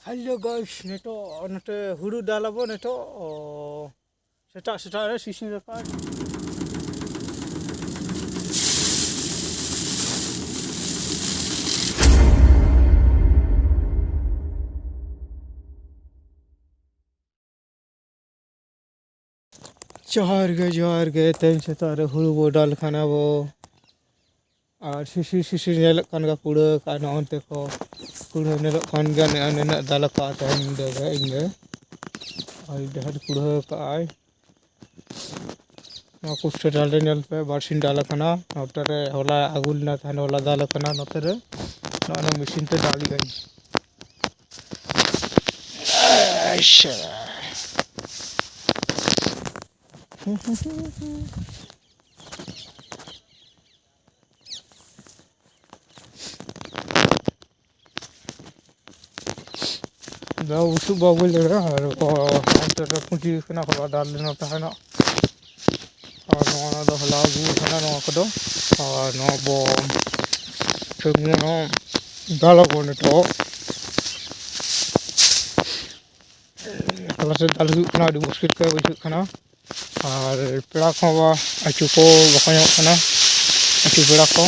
hello guys नेटो नटे हुड़ू डालाबो नेटो सेटा सेटा रे सीसी रेकॉर्ड जोहार गे तेन सेटा रे हुड़ू बो डाल खाना बो और सीसी सीसी नेलक कान का कुड़ा कान ओनते को कुड़ा नेलक कान गा ने ने दाल का तहन दे इंगे आई देहर कुड़ा का आई ना कुछ डाल नेल पे बारसिन डाल खाना नोटरे होला आगुल ना तहन होला दाल खाना नोतरे ना मशीन ते डाली गई अच्छा दा उसु बाबू ले रहा है और तो पुंजी कना होला डाल लेना तहना और नोना दो होला गु कना नो कदो और नो बो चंगे नो डाला कोने तो कला से डाल हुई कना दी मुश्किल के बुझु कना और पेड़ा खवा अचु को बखयो कना अचु पेड़ा को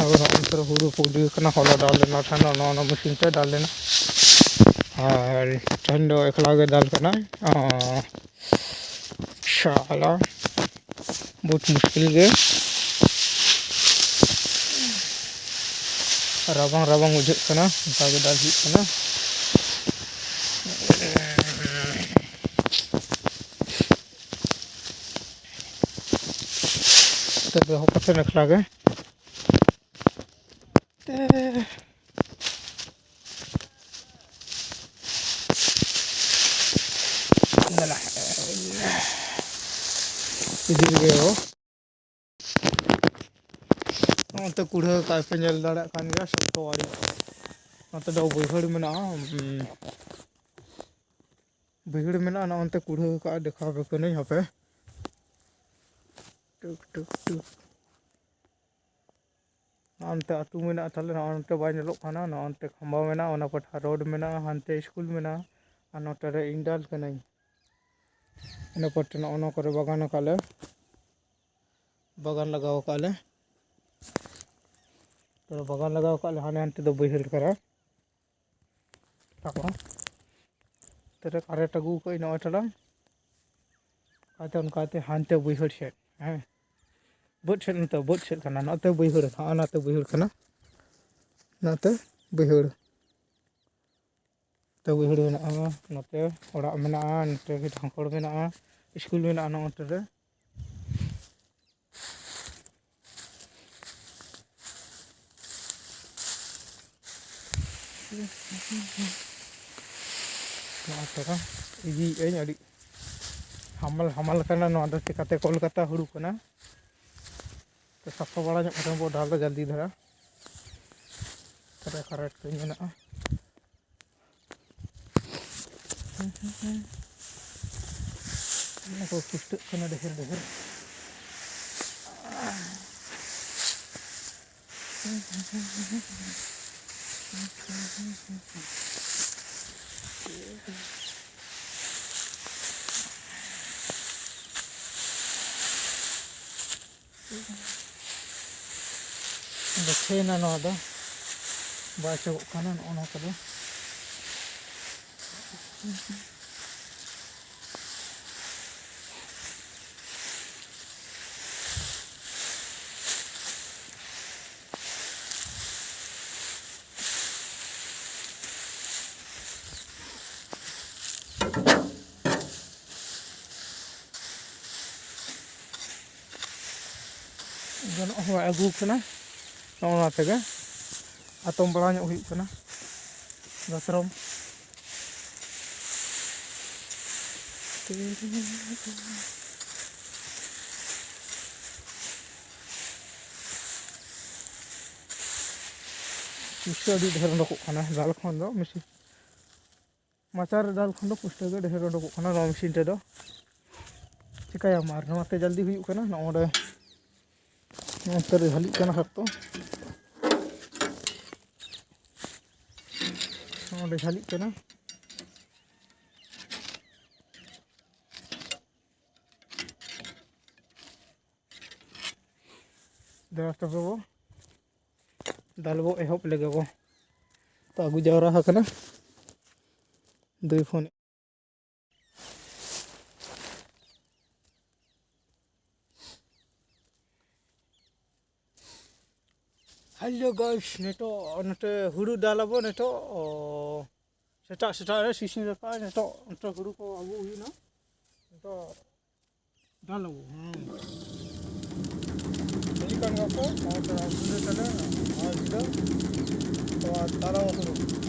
और अंतर हुड़ू पुंजी कना होला डाल लेना तहना नो मशीन पे डाल लेना और ठंडो एकला के दाल करना शाला बहुत मुश्किल गे राबांग राबांग बुझे कना दाल हुई कना तो हो कते एकला के इधर गए हो तो कुड़ा का पे नल दाड़ा कान गया सब तो वारी नते दो बैहड़ मेना बैहड़ मेना ना अंते कुड़ा का देखा पे नहीं यहाँ पे टुक टुक टुक अंते आतु मेना ताले ना अंते बाय नलो खाना ना अंते खंबा मेना ओना पठा रोड मेना हंते स्कूल मेना नोटे रे इंडाल कनाई इन पटना ओना करे बागान काले बागान लगाओ काले तो बागान लगाओ काले हाने हंते दो बैहड़ करा ताको तेरे कारे टगु को इन ओटला काते उनकाते हंते बैहड़ से हैं बुट से नते बुट से कना नते बैहड़ हां नते बैहड़ कना नते बैहड़ तो बैहड़ मेना नते ओड़ा मेना नते ढांकड़ मेना स्कूल मेना नोटे रे नोटे इजी एñ अड़ी हमाल हमाल कना नो आदर चिकाते कोलकाता हुड़ू कना तो सफा बड़ा जो खत्म बो डाल जल्दी धरा करे करेक्ट के मेना को कुछ कना देहर देहर देखे ना नो दा बाचो खाना ओना कदो जन हो अगु कना ओना तेगे आतम बड़ा ᱧᱚᱜ हुई कना दसरम पुष्टा दी ढेर उडको खाना दाल खन दो मशीन माचार दाल खन दो पुष्टा गे ढेर उडको खाना नो मशीन ते दो चिकाया मार नोते जल्दी हुई कना नोडे नोते रे हली कना हतो ᱚᱸᱰᱮ ᱡᱷᱟᱹᱞᱤᱜ ᱠᱟᱱᱟ ᱫᱮᱞᱟ ᱛᱚᱵᱮ ᱵᱚ ᱫᱟᱞ ᱵᱚ ᱮᱦᱚᱵ ᱞᱮᱜᱮ ᱵᱚ ᱛᱚ ᱟᱹᱜᱩ ᱡᱟᱣᱨᱟ ᱟᱠᱟᱱᱟ ᱫᱩই ᱯᱷᱳᱱ हेलो गाइस नेटो नटे हुड़ू डालाबो नेटो सेटा रे सिसिं रखा नेटो नेटो हुड़ू को अगु हुईना नेटो डालाबो हेली कान गाको और आगुले तले आज दा तो तारा हुड़ू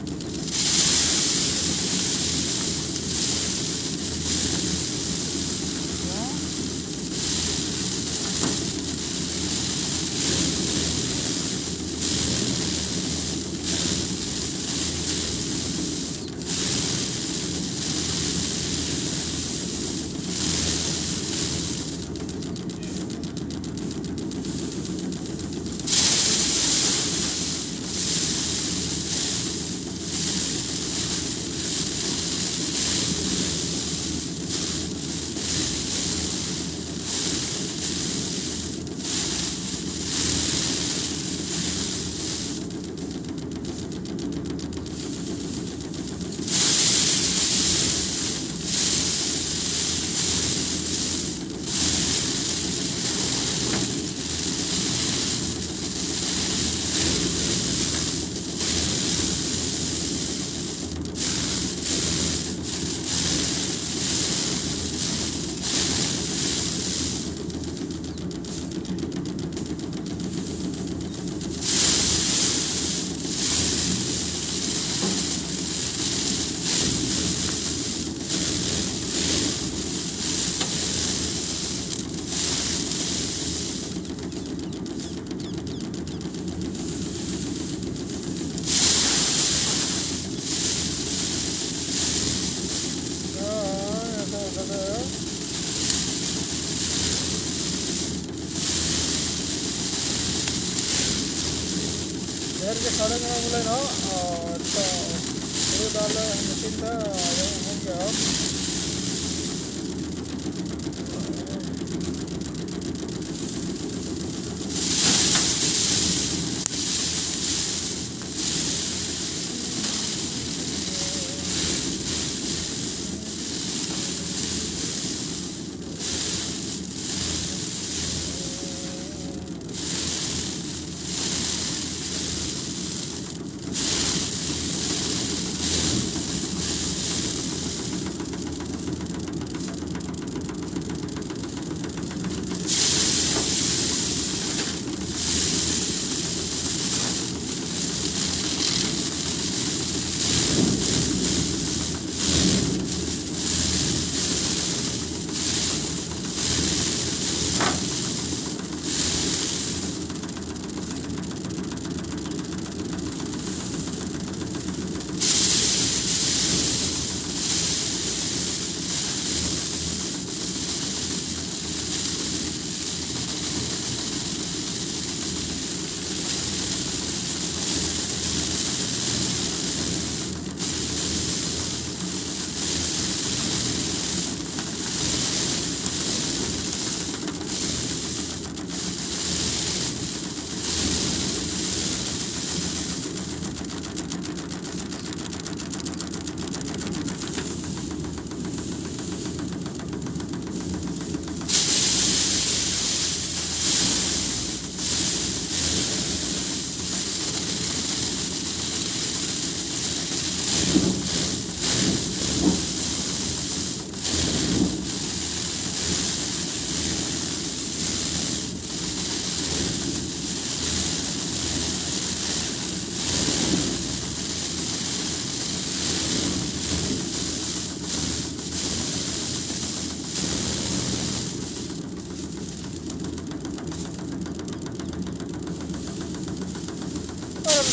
घर के साढ़े में बोले ना तो हुड़ू डाल मशीन था हो गया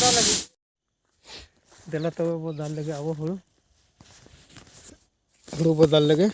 डाल लगी दिला तो वो डाल लगे अब हुड़ू हुड़ू वो डाल लगे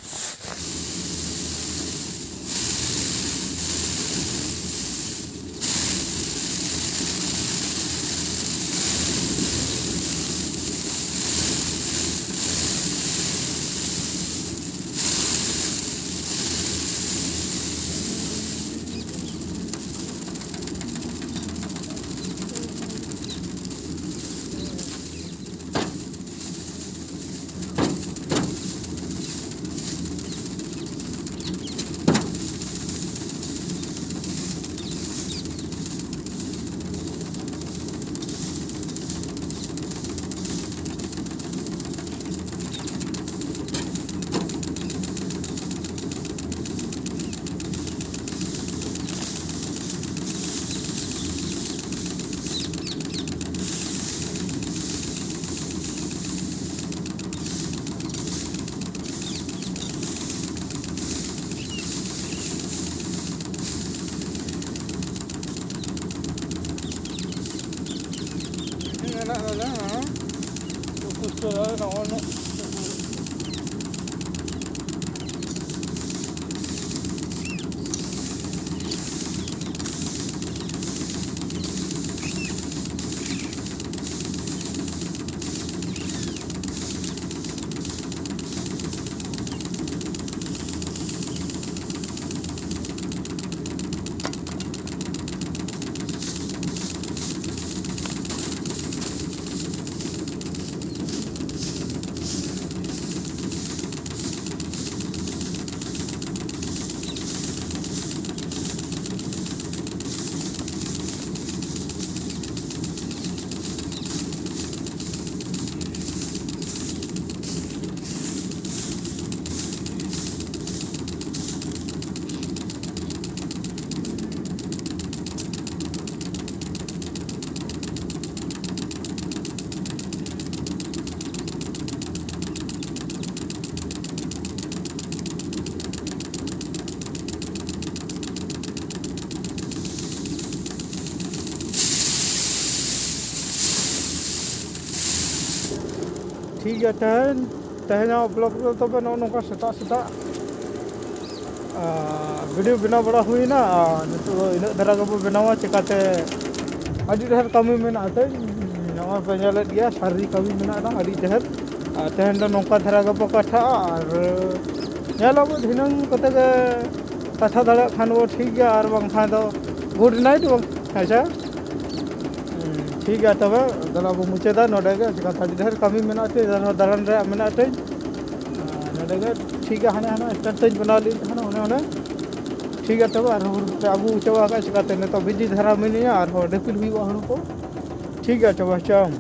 ठीक है तेहना ब्लॉग तब नौका सेता सेता वीडियो बनाव बड़ा हुईना इन धारा को बनावा चिकाते अभी ढेर कमी मेनाते नवा पेंजल गया सारी कमी मेना अभी ढेर तेहन नौका धारा को कथा और नेलो धिनंग कते कथा दाड़ा खान वो ठीक गया और बांखान दो गुड नाइट अच्छा ठीक है तब गला बो मुचादा नोडे चिका ढेर कमी मेनाते दारान रे मेनाते नोडे ठीक है हाने हाना स्टार्ट बना ली हाना ठीक है तब आगू चाबा चिकाते तो बिजी धारा मिनिया और रिफिल हुआ को ठीक है तब चाम